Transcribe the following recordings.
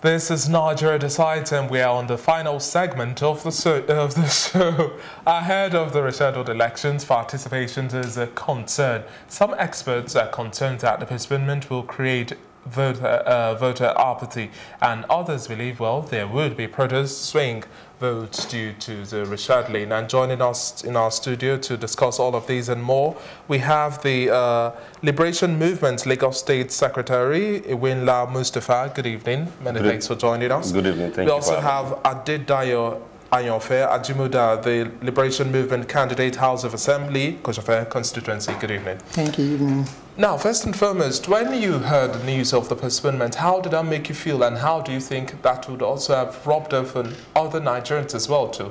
This is Nigeria Decides, and we are on the final segment of the show. Ahead of the rescheduled elections, participation is a concern. Some experts are concerned that the postponement will create voter apathy, and others believe, well, there would be protest swing votes due to the rescheduling. And joining us in our studio to discuss all of these and more, we have the Liberation Movement Lagos State Secretary, Iwinla Mustafa. Good evening. Many thanks for joining us. Good evening. Thank you. We also have Adedayo Ayanfe Ajimuda, the Liberation Movement candidate, House of Assembly, Koshofe constituency. Good evening. Thank you. Evening. Now, first and foremost, when you heard the news of the postponement, how did that make you feel, and how do you think that would also have rubbed off on other Nigerians as well to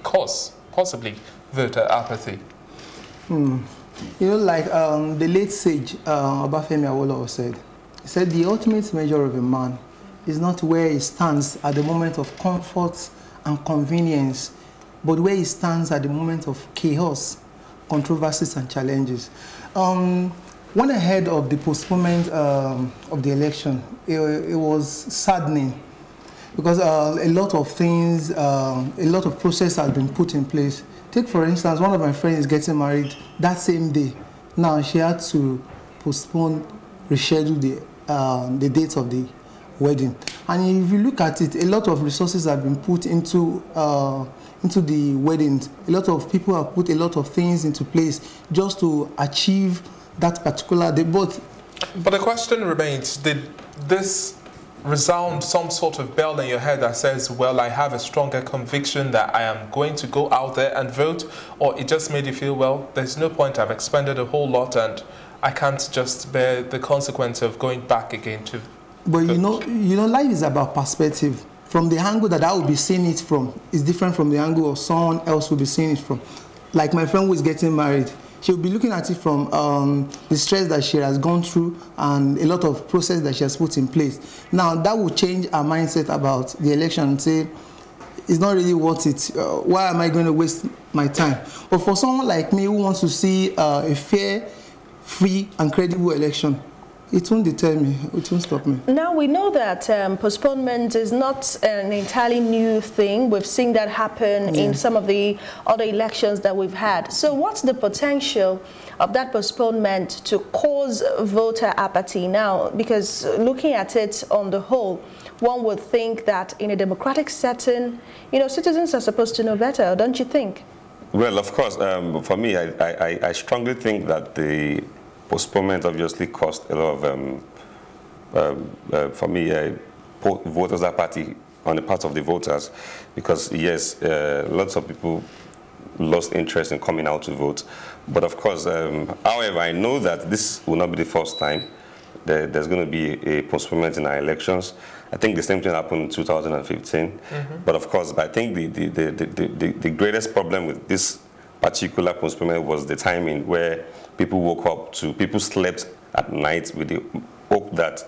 cause, possibly, voter apathy? You know, like the late sage Obafemi Awolowo said, he said the ultimate measure of a man is not where he stands at the moment of comfort and convenience, but where he stands at the moment of chaos, controversies and challenges. When I heard of the postponement of the election, it was saddening because a lot of things, a lot of process has been put in place. Take for instance, one of my friends is getting married that same day. Now she had to postpone, reschedule the date of the wedding. And if you look at it, a lot of resources have been put into the weddings. A lot of people have put a lot of things into place just to achieve that particular day. But the question remains, did this resound some sort of bell in your head that says, well, I have a stronger conviction that I am going to go out there and vote, or it just made you feel, well, there's no point, I've expended a whole lot and I can't just bear the consequence of going back again to But vote? you know, life is about perspective. From the angle that I will be seeing it from is different from the angle of someone else will be seeing it from. Like my friend who is getting married, she'll be looking at it from the stress that she has gone through and a lot of process that she has put in place. Now, that will change her mindset about the election and say, it's not really worth it. Why am I going to waste my time? But for someone like me who wants to see a fair, free, and credible election, it won't deter me. It won't stop me. Now, we know that postponement is not an entirely new thing. We've seen that happen in some of the other elections that we've had. So what's the potential of that postponement to cause voter apathy now? Because looking at it on the whole, one would think that in a democratic setting, you know, citizens are supposed to know better, don't you think? Well, of course, for me, I strongly think that the postponement obviously caused a lot of, for me, voters' apathy on the part of the voters, because yes, lots of people lost interest in coming out to vote. But of course, however, I know that this will not be the first time there's going to be a postponement in our elections. I think the same thing happened in 2015. But of course, I think the greatest problem with this particular postponement was the timing, where people slept at night with the hope that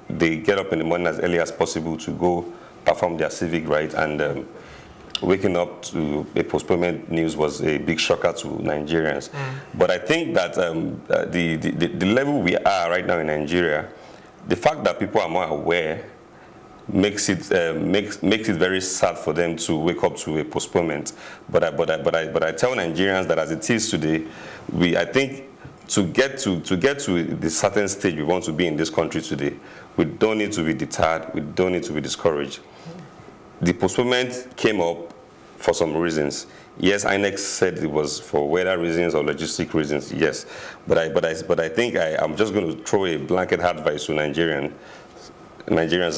they get up in the morning as early as possible to go perform their civic right, and waking up to a postponement news was a big shocker to Nigerians. But I think that the level we are right now in Nigeria, the fact that people are more aware makes it very sad for them to wake up to a postponement. But I tell Nigerians that as it is today, I think to get to the certain stage we want to be in this country today, we don't need to be deterred. We don't need to be discouraged. The postponement came up for some reasons. Yes, INEC said it was for weather reasons or logistic reasons. Yes, but I think I'm just going to throw a blanket advice to Nigerians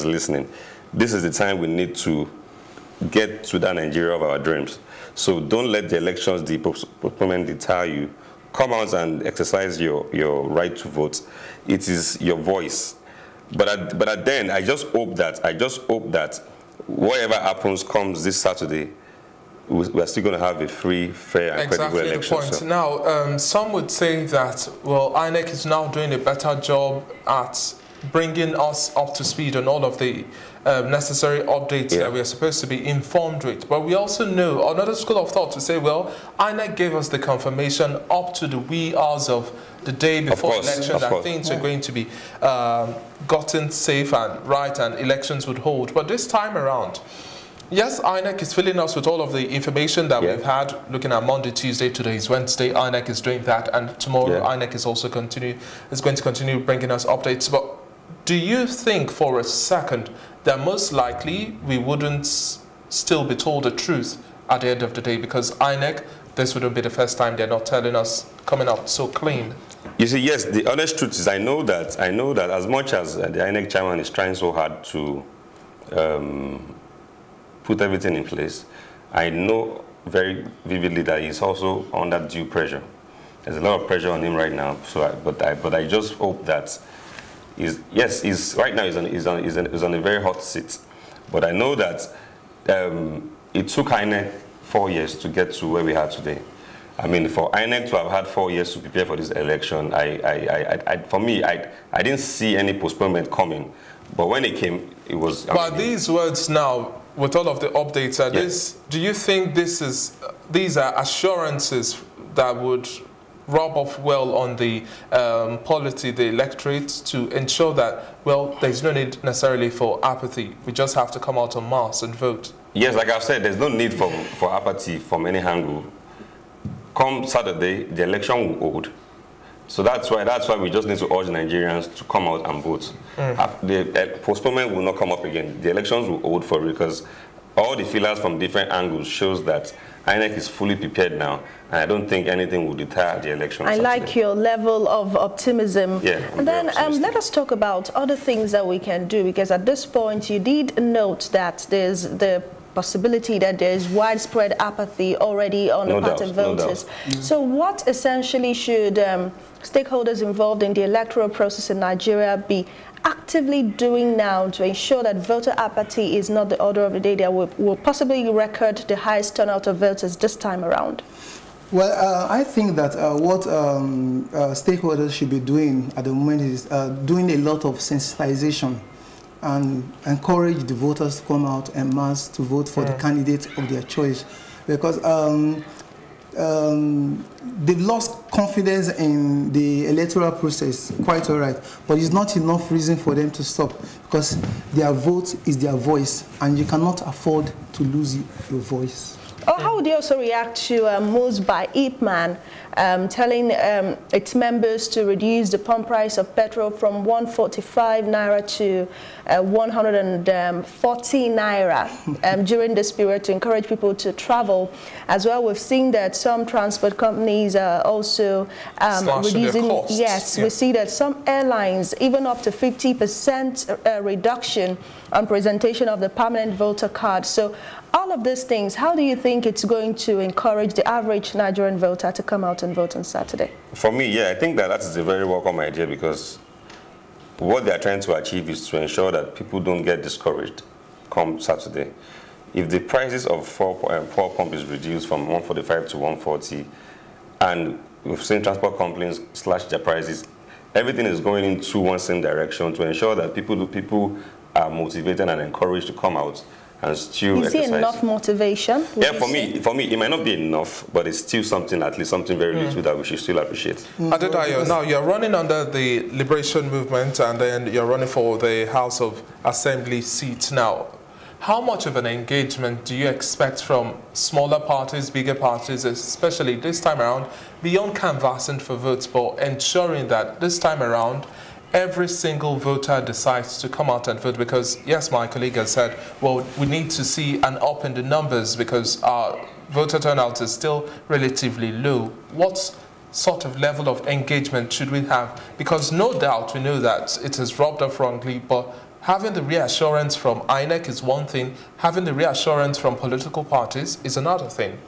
listening. This is the time we need to get to that Nigeria of our dreams. So don't let the elections, the postponement deter you. Come out and exercise your right to vote. It is your voice. But then I just hope that whatever happens comes this Saturday, we're still going to have a free, fair, and credible election. Exactly the point. So. Now, some would say that, well, INEC is now doing a better job at bringing us up to speed on all of the necessary updates that we are supposed to be informed with. But we also know another school of thought to say, well, INEC gave us the confirmation up to the wee hours of the day before election that things are going to be gotten safe and right and elections would hold. But this time around, yes, INEC is filling us with all of the information that we've had, looking at Monday, Tuesday, today is Wednesday. INEC is doing that, and tomorrow INEC is also going to continue bringing us updates. But do you think for a second that most likely we wouldn't still be told the truth at the end of the day? Because INEC, this wouldn't be the first time they're not telling us, coming out so clean. You see, yes, the honest truth is I know that as much as the INEC chairman is trying so hard to put everything in place, I know very vividly that he's also under due pressure. There's a lot of pressure on him right now. So, but I just hope that right now he's on a very hot seat. But I know that it took INEC 4 years to get to where we are today. I mean, for INEC to have had 4 years to prepare for this election, for me, I didn't see any postponement coming. But when it came, it was. But these words now, with all of the updates, do you think these are assurances that would rub off well on the polity, the electorate, to ensure that, well, there's no need necessarily for apathy. We just have to come out en masse and vote? Yes, like I've said, there's no need for apathy from any angle. Come Saturday, the election will hold. So that's why we just need to urge Nigerians to come out and vote. The postponement will not come up again. The elections will hold for it, because all the feelers from different angles shows that INEC is fully prepared now, and I don't think anything will deter the election. I like your level of optimism. Yeah, and then let us talk about other things that we can do, because at this point you did note that there's the possibility that there is widespread apathy already on the part of voters. So what essentially should stakeholders involved in the electoral process in Nigeria be actively doing now to ensure that voter apathy is not the order of the day that will possibly record the highest turnout of voters this time around? Well, I think that what stakeholders should be doing at the moment is doing a lot of sensitization and encourage the voters to come out en masse to vote for the candidate of their choice, because they've lost confidence in the electoral process, quite all right, but it's not enough reason for them to stop, because their vote is their voice, and you cannot afford to lose your voice. Or how would you also react to moves by Ipman telling its members to reduce the pump price of petrol from 145 naira to 140 naira during this period to encourage people to travel? As well, we've seen that some transport companies are also reducing. Yes, we see that some airlines even up to 50% reduction on presentation of the permanent voter card. So all of these things, how do you think it's going to encourage the average Nigerian voter to come out and vote on Saturday? For me, yeah, I think that is a very welcome idea, because what they are trying to achieve is to ensure that people don't get discouraged come Saturday. If the prices of fuel pump is reduced from 145 to 140, and we've seen transport companies slash their prices, everything is going into one same direction to ensure that people are motivated and encouraged to come out and still exercise. Is it enough motivation? Yeah, for me, it might not be enough, but it's still something, at least something very little that we should still appreciate. Adedayo, now you're running under the Liberation Movement, and then you're running for the House of Assembly seat now. How much of an engagement do you expect from smaller parties, bigger parties, especially this time around, beyond canvassing for votes, but ensuring that this time around every single voter decides to come out and vote? Because, yes, my colleague has said, well, we need to see an up in the numbers because our voter turnout is still relatively low. What sort of level of engagement should we have? Because no doubt we know that it is rubbed off wrongly, but having the reassurance from INEC is one thing, having the reassurance from political parties is another thing.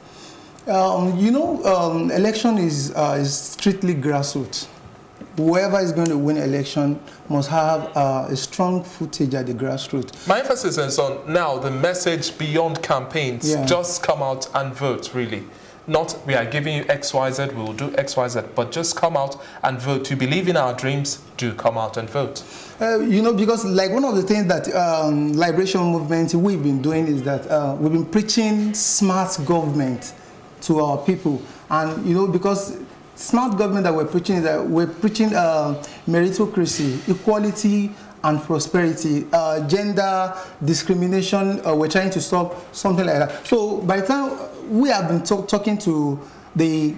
Election is strictly grassroots. Whoever is going to win election must have a strong footage at the grassroots. My emphasis is on now the message beyond campaigns. Just come out and vote, really. Not, we are giving you X, Y, Z, we will do X, Y, Z, but just come out and vote. You believe in our dreams, do come out and vote. You know, because like one of the things that liberation movement we've been doing is that we've been preaching smart government to our people. And, you know, because smart government that we're preaching is that we're preaching meritocracy, equality, and prosperity, gender discrimination, we're trying to stop something like that. So by the time we have been talking to the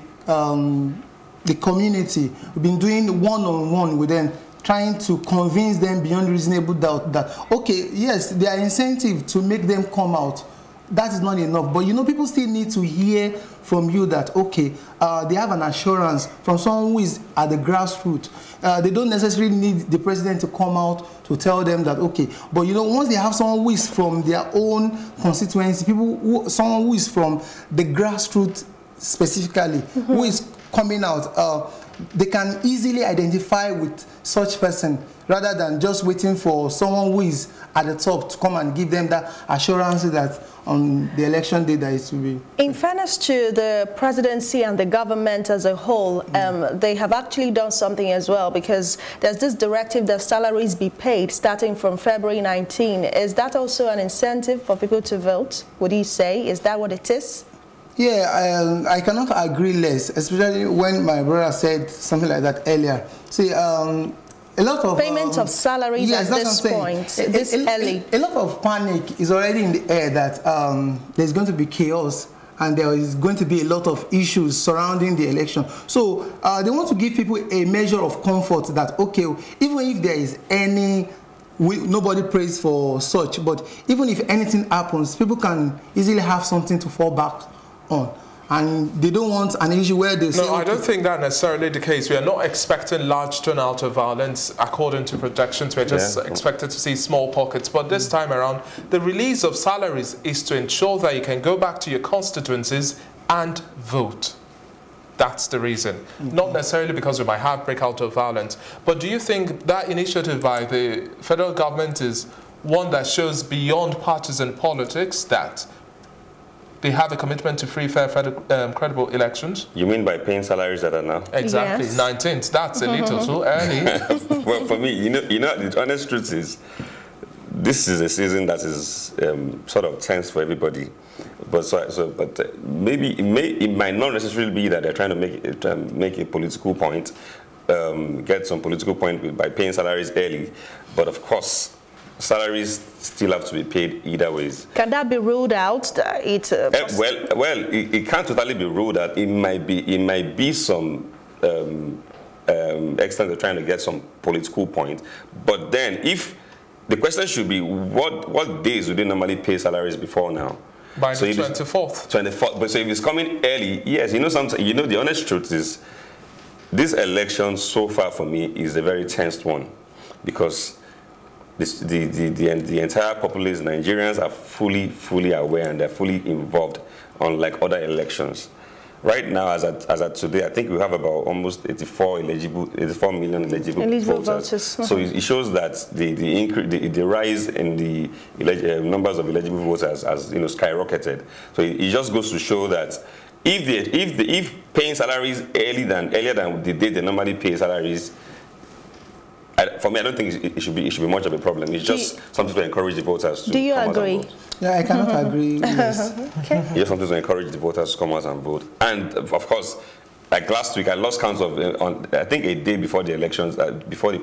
community, we've been doing one-on-one with them, trying to convince them beyond reasonable doubt that, okay, yes, there are incentives to make them come out. That is not enough. But, you know, people still need to hear from you that, okay, they have an assurance from someone who is at the grassroots. They don't necessarily need the president to come out to tell them that, okay. But, you know, once they have someone who is from their own constituency, someone who is from the grassroots specifically, who is coming out, they can easily identify with such person rather than just waiting for someone who is at the top to come and give them that assurance that on the election day that it will be. In fairness to the presidency and the government as a whole, they have actually done something as well, because there's this directive that salaries be paid starting from February 19. Is that also an incentive for people to vote, would you say? Is that what it is? Yeah, I cannot agree less, especially when my brother said something like that earlier. See, a lot of payment of salaries, yes, at this point, this early. A lot of panic is already in the air that there's going to be chaos and there is going to be a lot of issues surrounding the election. So they want to give people a measure of comfort that, okay, even if there is any, nobody prays for such, but even if anything happens, people can easily have something to fall back on. And they don't want an issue where they say... No, I don't think that's necessarily the case. We are not expecting large turnout of violence according to projections. We're just expected to see small pockets. But this time around, the release of salaries is to ensure that you can go back to your constituencies and vote. That's the reason. Not necessarily because we might have breakout of violence. But do you think that initiative by the federal government is one that shows beyond partisan politics, that they have a commitment to free, fair, credible elections? You mean by paying salaries that are now? Exactly, yes. 19th. That's a little too early. Well, for me, you know, the honest truth is, this is a season that is sort of tense for everybody. But maybe it might not necessarily be that they're trying to make a political point, get some political point by paying salaries early. But of course, salaries still have to be paid either ways. Can that be ruled out? It can't totally be ruled out. It might be some extent of trying to get some political point. But then, if the question should be, what days would they normally pay salaries before now? By the 24th. 24th. But so if it's coming early, yes, you know, the honest truth is, this election so far for me is a very tense one, because the entire populace, Nigerians, are fully aware and they're fully involved, unlike other elections. Right now, as at today, I think we have about almost 84 million eligible voters. So it shows that the rise in the numbers of eligible voters has, you know, skyrocketed. So it just goes to show that if paying salaries earlier than the date they normally pay salaries, for me, I don't think it should be much of a problem. It's just something to encourage the voters to come out and vote. Do you agree? Yeah, I cannot agree. Yes. Okay. It's something to encourage the voters to come out and vote. And of course, like last week, I lost count of, I think a day before the elections, before they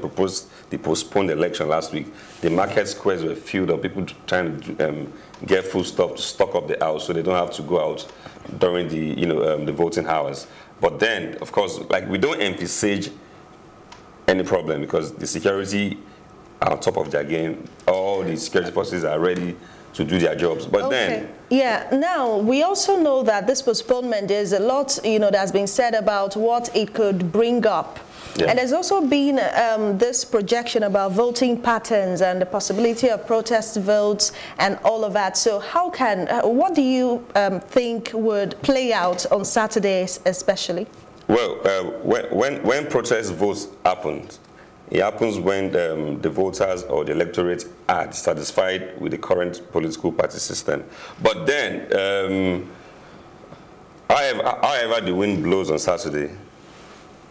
postponed the election last week, the market squares were filled up, people trying to get food stuff to stock up the house so they don't have to go out during the, the voting hours. But then, of course, like, we don't envisage any problem because the security are on top of their game. All the security forces are ready to do their jobs. But then... Yeah, now, we also know that this postponement, there's a lot, that has been said about what it could bring up. Yeah. And there's also been this projection about voting patterns and the possibility of protest votes and all of that. So what do you think would play out on Saturdays especially? Well, when protest votes happen, it happens when the voters or the electorate are dissatisfied with the current political party system. But then, However the wind blows on Saturday,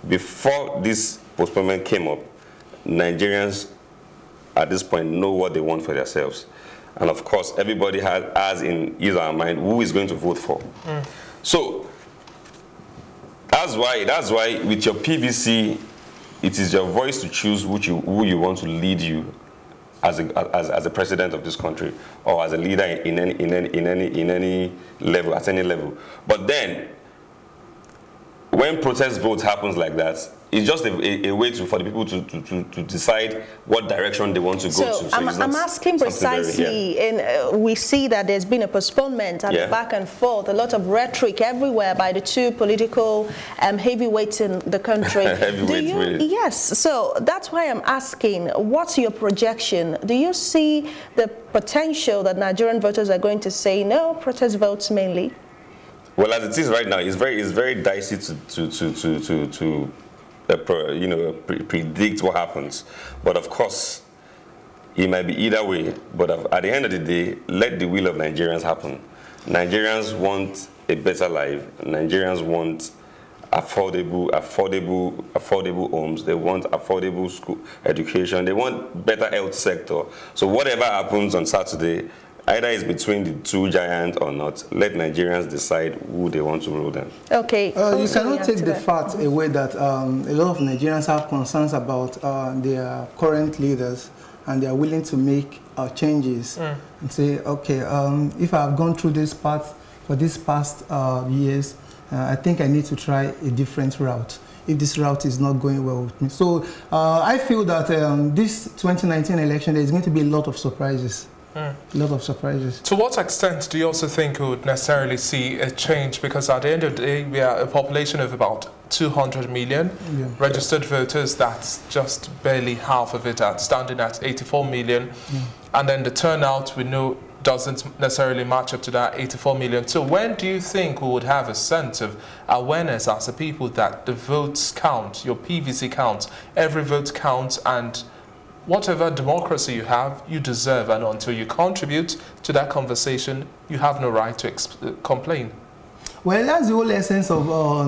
before this postponement came up, Nigerians at this point know what they want for themselves. And of course, everybody has in his or her mind who is going to vote for. So that's why with your PVC, it is your voice to choose who you want to lead you as a president of this country, or as a leader in any level, at any level. But then, when protest votes happens like that, it's just a way for the people to decide what direction they want to go to. So I'm asking precisely, and we see that there's been a postponement and a back and forth, a lot of rhetoric everywhere by the two political heavyweights in the country. Really. Yes, so that's why I'm asking, what's your projection? Do you see the potential that Nigerian voters are going to say no, protest votes mainly? Well, as it is right now, it's very dicey to predict what happens. But of course, it might be either way. But at the end of the day, let the will of Nigerians happen. Nigerians want a better life. Nigerians want affordable homes. They want affordable school education. They want better health sector. So whatever happens on Saturday, either it's between the two giants or not, let Nigerians decide who they want to rule them. Okay. You cannot take the fact away that a lot of Nigerians have concerns about their current leaders, and they are willing to make changes and say, okay, if I've gone through this path for these past years, I think I need to try a different route if this route is not going well with me. So I feel that this 2019 election, there is going to be a lot of surprises. A lot of surprises. To what extent do you also think we would necessarily see a change? Because at the end of the day, we are a population of about 200 million registered voters. That's just barely half of it, standing at 84 million. And then the turnout, we know, doesn't necessarily match up to that 84 million. So when do you think we would have a sense of awareness as a people that the votes count, your PVC counts, every vote counts, and whatever democracy you have, you deserve, and until you contribute to that conversation, you have no right to complain? Well, that's the whole essence of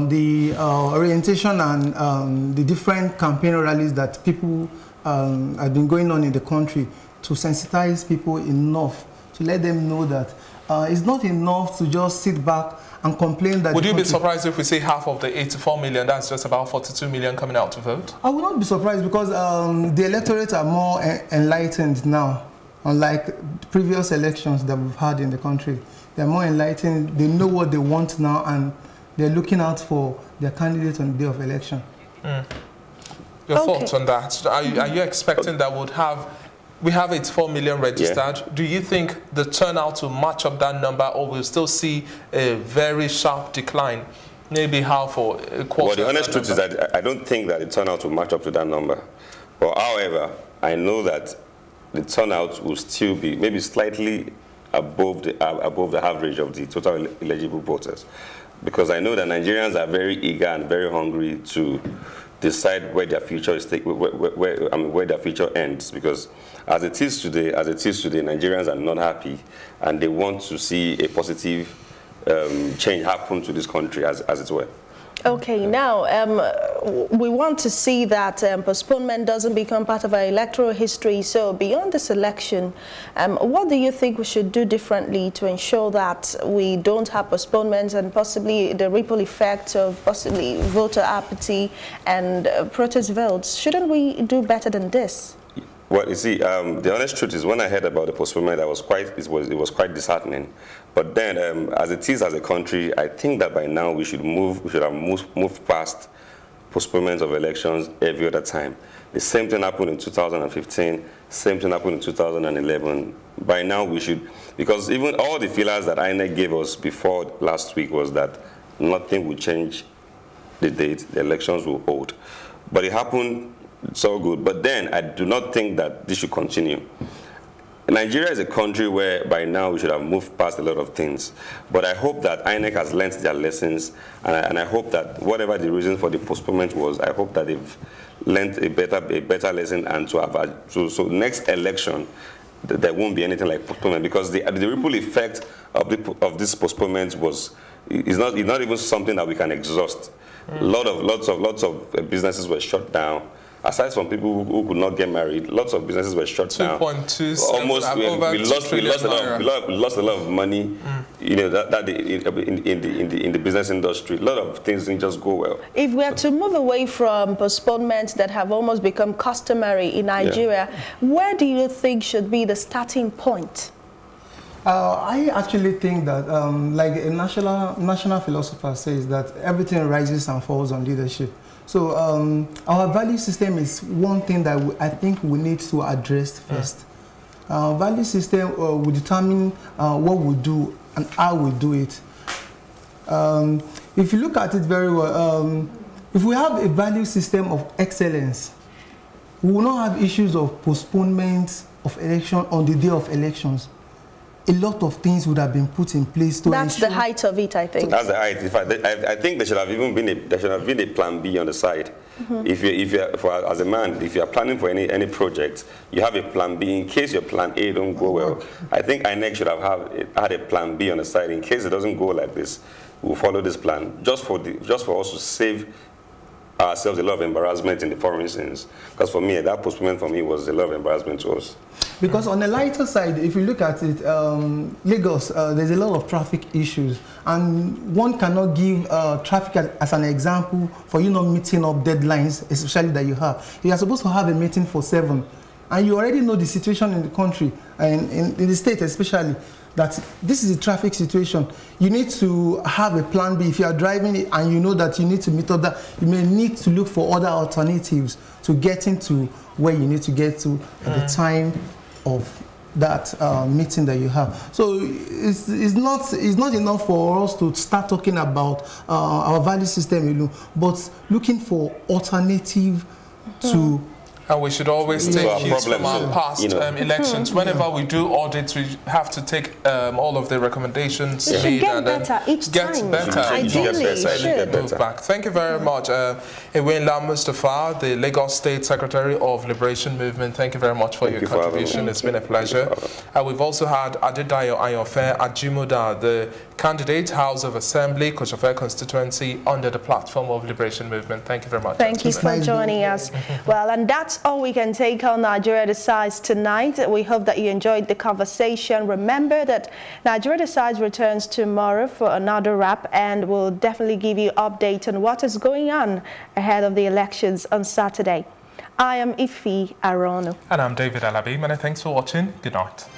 the orientation and the different campaign rallies that people have been going on in the country, to sensitize people enough, to let them know that it's not enough to just sit back and complain that... Would you be surprised if we say half of the 84 million, that's just about 42 million coming out to vote? I would not be surprised, because the electorate are more enlightened now, unlike previous elections that we've had in the country. They're more enlightened, they know what they want now, and they're looking out for their candidate on the day of election. Your thoughts on that? Are you expecting that we have 84 million registered? Do you think the turnout will match up that number, or we'll still see a very sharp decline, maybe half or a quarter? Well, the honest truth is that I don't think that the turnout will match up to that number. But however, I know that the turnout will still be maybe slightly above the average of the total eligible voters, because I know that Nigerians are very eager and very hungry to decide where their future is, where their future ends. Because as it is today, Nigerians are not happy, and they want to see a positive change happen to this country, as it were. Okay, now we want to see that postponement doesn't become part of our electoral history. So beyond this election, what do you think we should do differently to ensure that we don't have postponements and possibly the ripple effect of possibly voter apathy and protest votes? Shouldn't we do better than this? Well, you see, the honest truth is, when I heard about the postponement, it was quite disheartening. But then, as it is as a country, I think that by now we should have moved past postponement of elections every other time. The same thing happened in 2015, same thing happened in 2011. By now we should, because even all the feelers that INEC gave us before last week was that nothing would change the date, the elections will hold. But it happened. It's all good, but then I do not think that this should continue. Nigeria is a country where by now we should have moved past a lot of things. But I hope that INEC has learned their lessons, and I hope that whatever the reason for the postponement was, I hope that they've learned a better lesson, and so next election there won't be anything like postponement, because the ripple effect of this postponement was it's not even something that we can exhaust. Lots of businesses were shut down. Aside from people who could not get married, lots of businesses were shut down. 2.2 almost we lost a lot of money. You know in the business industry, a lot of things didn't just go well. If we are to move away from postponements that have almost become customary in Nigeria, where do you think should be the starting point? I actually think that, like a national philosopher says, that everything rises and falls on leadership. So our value system is one thing that I think we need to address first. Our value system will determine what we do and how we do it. If you look at it very well, if we have a value system of excellence, we will not have issues of postponement of election on the day of elections. A lot of things would have been put in place to That's the height of it, I think. That's the height. In fact, I think there should have even been a plan B on the side. If you as a man, if you are planning for any project, you have a plan B in case your plan A don't go well. I think INEC should have had a plan B on the side in case it doesn't go like this. We'll follow this plan just for us to save ourselves a lot of embarrassment in the foreign sense. Because for me, that postponement for me was a lot of embarrassment to us. Because on the lighter side, if you look at it, Lagos, there's a lot of traffic issues. And one cannot give traffic as an example for you not meeting up deadlines, especially that you have. You are supposed to have a meeting for 7. And you already know the situation in the country, and in the state especially, that this is a traffic situation. You need to have a plan B. If you are driving and you know that you need to meet up that, you may need to look for other alternatives to getting to where you need to get to at the time of that meeting that you have. So it's not enough for us to start talking about our value system alone, but looking for alternative to. And we should always take cues from our past elections. Whenever we do audits, we have to take all of the recommendations made and better each get time. better. Ideally, move back. Thank you very much, Iwenla Mustafa, the Lagos State Secretary of Liberation Movement. Thank you very much for your contribution. It's been a pleasure. We've also had Adedayo Ayofe Ajimoda, the candidate, House of Assembly, Koshofe constituency, under the platform of Liberation Movement. Thank you very much. Thank you for joining us. Well, and that's all we can take on Nigeria Decides tonight. We hope that you enjoyed the conversation. Remember that Nigeria Decides returns tomorrow for another wrap, and we'll definitely give you updates on what is going on ahead of the elections on Saturday. I am Ife Arono. And I'm David Alabi. Many thanks for watching. Good night.